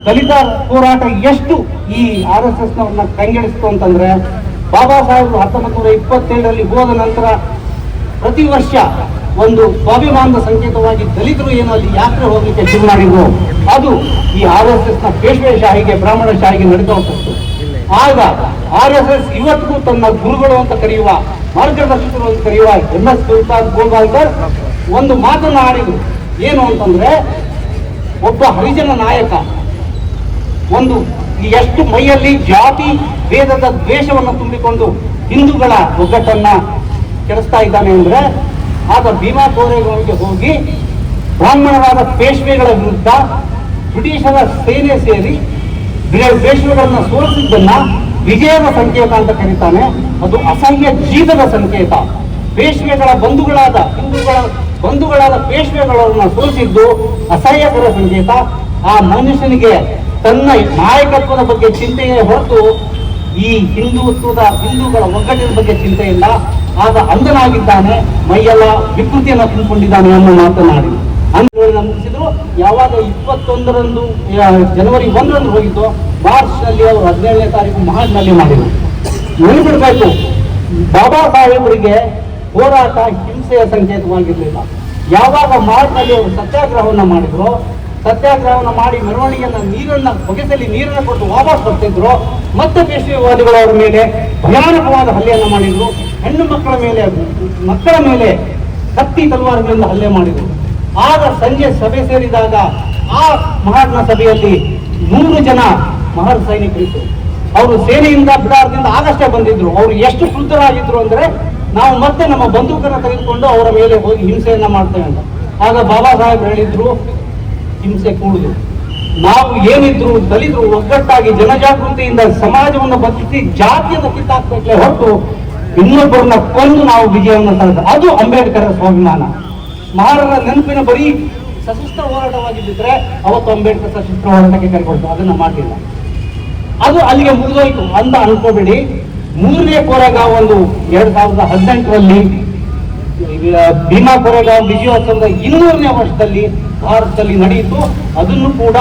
ದಲಿತ ಹೋರಾಟ ಎಷ್ಟು ಈ RSS ನವನ್ನ ಕಂಗೆಡಿಸ್ತು ಅಂತಂದ್ರೆ, ಬಾಬಾ ಸಾಹೇಬರು 1927ರಲ್ಲಿ ಹೋದ ನಂತರ ಪ್ರತಿ ವರ್ಷ ಒಂದು ಸ್ವಾಭಿಮಾನದ ಸಂಕೇತವಾಗಿ ದಲಿತರು ಏನು ಅಲ್ಲಿ ಯಾತ್ರೆ ಹೋಗ್ಲಿಕ್ಕೆ ಶುರು ಮಾಡಿದ್ರು. ಅದು ಈ RSS ನ ಪೇಶ್ವೆಶಾಹಿಗೆ, ಬ್ರಾಹ್ಮಣ ಶಾಹಿಗೆ ನಡೆದು ಹೋಗ್ತಿತ್ತು. ಆಗ RSS ಇವತ್ತಿಗೂ ತನ್ನ ಗುರುಗಳು ಅಂತ ಕರೆಯುವ, ಮಾರ್ಗದರ್ಶಕರು ಅಂತ ಕರೆಯುವ MS ಸುಲ್ತಾನ್ ಗೋಲ್ವಾಲ್ಕರ್ ಒಂದು ಮಾತನ್ನು ಆಡಿದ್ರು. ಏನು ಅಂತಂದ್ರೆ, ಒಬ್ಬ ಹರಿಜನ ನಾಯಕ ಒಂದು ಎಷ್ಟು ಮೈಯಲ್ಲಿ ಜಾತಿ ಭೇದದ ದ್ವೇಷವನ್ನು ತುಂಬಿಕೊಂಡು ಹಿಂದೂಗಳ ಒಗ್ಗಟ್ಟನ್ನ ಕೆಡಿಸ್ತಾ ಇದ್ದಾನೆ ಅಂದ್ರೆ, ಆಗ ಭೀಮಾ ಕೋರೆಗಾಂವ್ಗೆ ಹೋಗಿ ಬ್ರಾಹ್ಮಣರಾದ ಪೇಶ್ವೆಗಳ ವಿರುದ್ಧ ಬ್ರಿಟಿಷರ ಸೇನೆ ಸೇರಿ ಪೇಶ್ವೆಗಳನ್ನ ಸೋಲಿಸಿದ್ದನ್ನ ವಿಜಯದ ಸಂಕೇತ ಅಂತ ಕರೀತಾನೆ. ಅದು ಅಸಹ್ಯ ಜೀತದ ಸಂಕೇತ. ಪೇಶ್ವೆಗಳ ಬಂಧುಗಳಾದ ಹಿಂದೂಗಳ ಬಂಧುಗಳಾದ ಪೇಶ್ವೆಗಳನ್ನ ಸೋಲಿಸಿದ್ದು ಅಸಹ್ಯಕರ ಸಂಕೇತ. ಆ ಮನುಷ್ಯನಿಗೆ ತನ್ನ ನಾಯಕತ್ವದ ಬಗ್ಗೆ ಚಿಂತೆಯೇ ಹೊರತು ಈ ಹಿಂದೂಗಳ ಒಗ್ಗಟ್ಟಿನ ಬಗ್ಗೆ ಚಿಂತೆ ಇಲ್ಲ. ಆಗ ಅಂಧನಾಗಿದ್ದಾನೆ, ಮೈಯೆಲ್ಲ ವಿಕೃತಿಯನ್ನು ತುಂಬಿಕೊಂಡಿದ್ದಾನೆ ಅನ್ನೋ ಮಾತನಾಡಿ ಅಂಧಗಳನ್ನ ಮುಗಿಸಿದ್ರು. ಯಾವಾಗ 21ರಂದು ಜನವರಿ 1ರಂದು ಹೋಗಿದ್ದು, ಮಾರ್ಚ್ ನಲ್ಲಿ ಅವರು 17ನೇ ತಾರೀಕು ಮಹಾಡ್ನಲ್ಲಿ ಮಾಡಿದ್ರು. ನೆನಪಿಡ್ಬೇಕು, ಬಾಬಾ ಸಾಹೇಬರಿಗೆ ಹೋರಾಟ ಹಿಂಸೆಯ ಸಂಕೇತವಾಗಿರಲಿಲ್ಲ. ಯಾವಾಗ ಮಾರ್ಚ್ ನಲ್ಲಿ ಅವರು ಸತ್ಯಾಗ್ರಹವನ್ನ ಮಾಡಿದ್ರು, ಸತ್ಯಾಗ್ರಹವನ್ನು ಮಾಡಿ ಮೆರವಣಿಗೆಯನ್ನ ಹೊಗೆಸಲಿ ನೀರನ್ನು ಕೊಟ್ಟು ವಾಪಸ್ ಬರ್ತಿದ್ರು, ಮತ್ತೆ ಪೇಶ್ವೆವಾದಿಗಳು ಅವರ ಮೇಲೆ ಭಯಾನಕವಾದ ಹಲ್ಲೆಯನ್ನು ಮಾಡಿದ್ರು. ಹೆಣ್ಣು ಮಕ್ಕಳ ಮೇಲೆ ಕತ್ತಿ ತಲವಾರುಗಳಿಂದ ಹಲ್ಲೆ ಮಾಡಿದ್ರು. ಆಗ ಸಂಜೆ ಸಭೆ ಸೇರಿದಾಗ ಆ ಮಹಾತ್ಮ ಸಭೆಯಲ್ಲಿ 100 ಜನ ಮಹರ್ ಸೈನಿಕರಿದ್ರು. ಅವರು ಸೇನೆಯಿಂದ ಬಿಡಾರದಿಂದ ಆಗಷ್ಟೇ ಬಂದಿದ್ರು. ಅವರು ಎಷ್ಟು ಶುದ್ಧರಾಗಿದ್ರು ಅಂದ್ರೆ, ನಾವು ಮತ್ತೆ ನಮ್ಮ ಬಂದೂಕನ್ನು ತೆಗೆದುಕೊಂಡು ಅವರ ಮೇಲೆ ಹೋಗಿ ಹಿಂಸೆಯನ್ನ ಮಾಡ್ತೇವೆ ಅಂತ. ಆಗ ಬಾಬಾ ಸಾಹೇಬ್ ಹೇಳಿದ್ರು, ಹಿಂಸೆ ಕೂಡುದು, ನಾವು ಏನಿದ್ರು ದಲಿತರು ಒಗ್ಗಟ್ಟಾಗಿ ಜನಜಾಗೃತಿಯಿಂದ ಸಮಾಜವನ್ನು ಬದಲಿಸಿ ಜಾತಿಯನ್ನು ಕಿತ್ತಾಕ್ಬೇಕೇ ಹೊರತು ಇನ್ನೊಬ್ಬರನ್ನ ಕೊಂದು ನಾವು ವಿಜಯವನ್ನು ತಂದ. ಅದು ಅಂಬೇಡ್ಕರ್ ಸ್ವಾಭಿಮಾನ. ಮಹಾರರ ನೆನಪಿನ ಬರೀ ಸಶಸ್ತ್ರ ಹೋರಾಟವಾಗಿದ್ದರೆ ಅವತ್ತು ಅಂಬೇಡ್ಕರ್ ಸಶಸ್ತ್ರ ಹೋರಾಟಕ್ಕೆ ಕರೆಕೊಡ್ತು. ಅದನ್ನ ಮಾಡಲಿಲ್ಲ. ಅದು ಅಲ್ಲಿಗೆ ಮುಗಿದೋಯ್ತು ಅಂತ ಅನ್ಕೋಬೇಡಿ. 3ನೇ ಕೋರೆಗಾಂವ್ ಒಂದು 2018ರಲ್ಲಿ ಭೀಮಾ ಕೋರೆಗಾಂವ್ ವಿಜಯೋತ್ಸವದ 200ನೇ ವರ್ಷದಲ್ಲಿ ಭಾರತದಲ್ಲಿ ನಡೆಯಿತು. ಅದನ್ನು ಕೂಡ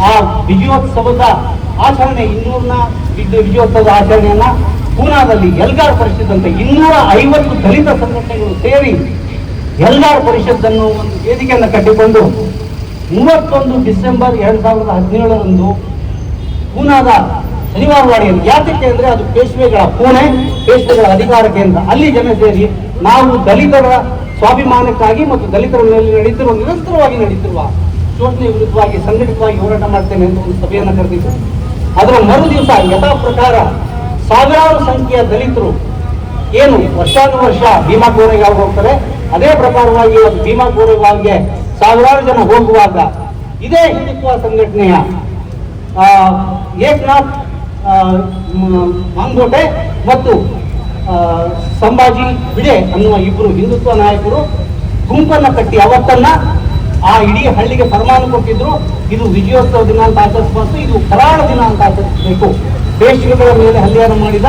ಆ ವಿಜಯೋತ್ಸವದ ಆಚರಣೆ 200ನ ವಿಜಯೋತ್ಸವದ ಆಚರಣೆಯನ್ನ ಪೂನಾದಲ್ಲಿ ಎಲ್ಗಾರ್ ಪರಿಷತ್ ಅಂತ 250 ದಲಿತ ಸಂಘಟನೆಗಳು ಸೇರಿ ಎಲ್ಗಾರ್ ಪರಿಷತ್ತನ್ನು ಒಂದು ವೇದಿಕೆಯನ್ನು ಕಟ್ಟಿಕೊಂಡು 31 ಡಿಸೆಂಬರ್ 2017ರಂದು ಪೂನಾದ ಶನಿವಾರವಾಡಿಯಲ್ಲಿ, ಯಾತಕ್ಕೆ ಅಂದ್ರೆ ಅದು ಪೇಶ್ವೆಗಳ ಪುಣೆ, ಪೇಶ್ವೆಗಳ ಅಧಿಕಾರ ಕೇಂದ್ರ, ಅಲ್ಲಿ ಜನ ಸೇರಿ ನಾವು ದಲಿತರ ಸ್ವಾಭಿಮಾನಕ್ಕಾಗಿ ಮತ್ತು ದಲಿತರ ಮೇಲೆ ನಿರಂತರವಾಗಿ ನಡೀತಿರುವ ಶೋಷಣೆ ವಿರುದ್ಧವಾಗಿ ಸಂಘಟಿತವಾಗಿ ಹೋರಾಟ ಮಾಡ್ತೇನೆ ಅಂತ ಒಂದು ಸಭೆಯನ್ನು ಕರೆದಿದ್ದು. ಅದರ ಮರು ದಿವಸ ಯಥಾ ಪ್ರಕಾರ ಸಾವಿರಾರು ಸಂಖ್ಯೆಯ ದಲಿತರು ಏನು ವರ್ಷಾನುವರ್ಷ ಭೀಮಾ ಕೋರೆಗಾಂವ್ ಹೋಗ್ತಾರೆ, ಅದೇ ಪ್ರಕಾರವಾಗಿ ಭೀಮಾ ಕೋರೆಗಾಂವ್ಗೆ ಸಾವಿರಾರು ಜನ ಹೋಗುವಾಗ ಇದೇ ಹಿಂದುತ್ವ ಸಂಘಟನೆಯ ಏಕನಾಥ್ ಮಾಂಗೋಟೆ ಮತ್ತು ಸಂಭಾಜಿ ಭಿಡೆ ಅನ್ನುವ ಇಬ್ಬರು ಹಿಂದುತ್ವ ನಾಯಕರು ಗುಂಪನ್ನ ಕಟ್ಟಿ ಅವತ್ತನ್ನ ಆ ಇಡೀ ಹಳ್ಳಿಗೆ ಫರ್ಮಾನು ಕೊಟ್ಟಿದ್ರು. ಇದು ವಿಜಯೋತ್ಸವ ದಿನ ಅಂತ ಆಚರಿಸಬಾರ್ದು, ಇದು ಕರಾಳ ದಿನ ಅಂತ ಆಚರಿಸಬೇಕು. ಪೇಶ್ವೆಗಳ ಮೇಲೆ ಹಲ್ಲೆಯನ್ನು ಮಾಡಿದ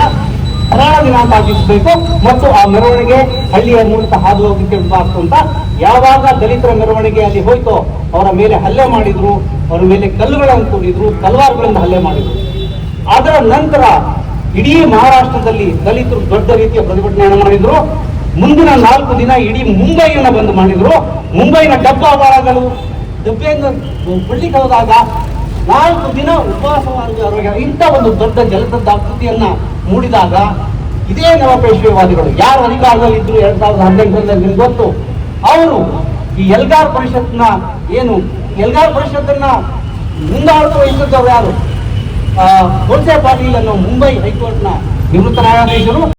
ಕರಾಳ ದಿನ ಅಂತ ಆಚರಿಸಬೇಕು ಮತ್ತು ಆ ಮೆರವಣಿಗೆ ಹಳ್ಳಿಯ ಮೂಲಕ ಹಾದು ಹೋಗಲಿಕ್ಕೆ ಬಿಡಬಾರ್ದು ಅಂತ. ಯಾವಾಗ ದಲಿತರ ಮೆರವಣಿಗೆ ಅಲ್ಲಿ ಹೋಯ್ತೋ ಅವರ ಮೇಲೆ ಹಲ್ಲೆ ಮಾಡಿದ್ರು, ಅವರ ಮೇಲೆ ಕಲ್ಲುಗಳನ್ನು ಕೂಡಿದ್ರು, ತಲವಾರುಗಳಿಂದ ಹಲ್ಲೆ ಮಾಡಿದ್ರು. ಅದರ ನಂತರ ಇಡೀ ಮಹಾರಾಷ್ಟ್ರದಲ್ಲಿ ದಲಿತರು ದೊಡ್ಡ ರೀತಿಯ ಪ್ರತಿಭಟನೆಯನ್ನು ಮಾಡಿದ್ರು. ಮುಂದಿನ 4 ದಿನ ಇಡೀ ಮುಂಬೈಯನ್ನು ಬಂದ್ ಮಾಡಿದ್ರು. ಮುಂಬೈನ ಡಬ್ಬೆಯಿಂದ ಬಿಡ್ಲಿಕ್ಕೆ ಹೋದಾಗ 4 ದಿನ ಉಪವಾಸವಾಗಿ ಇಂಥ ಒಂದು ದೊಡ್ಡ ಜಲದ ಆಕೃತಿಯನ್ನ ಮೂಡಿದಾಗ ಇದೇ ನವಪೇಶ್ವೆವಾದಿಗಳು ಯಾರು ಅಧಿಕಾರದಲ್ಲಿ ಇದ್ರು 2018ರಲ್ಲಿ ನಿಮ್ಗೆ ಗೊತ್ತು, ಅವರು ಈ ಎಲ್ಗಾರ್ ಪರಿಷತ್ತನ್ನ ಮುಂದಾಳುತ್ವ ವಹಿಸಿದ್ದವರು ಯಾರು? ಗೋಡ್ಸೆ ಪಾಟೀಲ್ ಅನ್ನೋ ಮುಂಬೈ ಹೈಕೋರ್ಟ್ನ ನಿವೃತ್ತ ನ್ಯಾಯಾಧೀಶರು.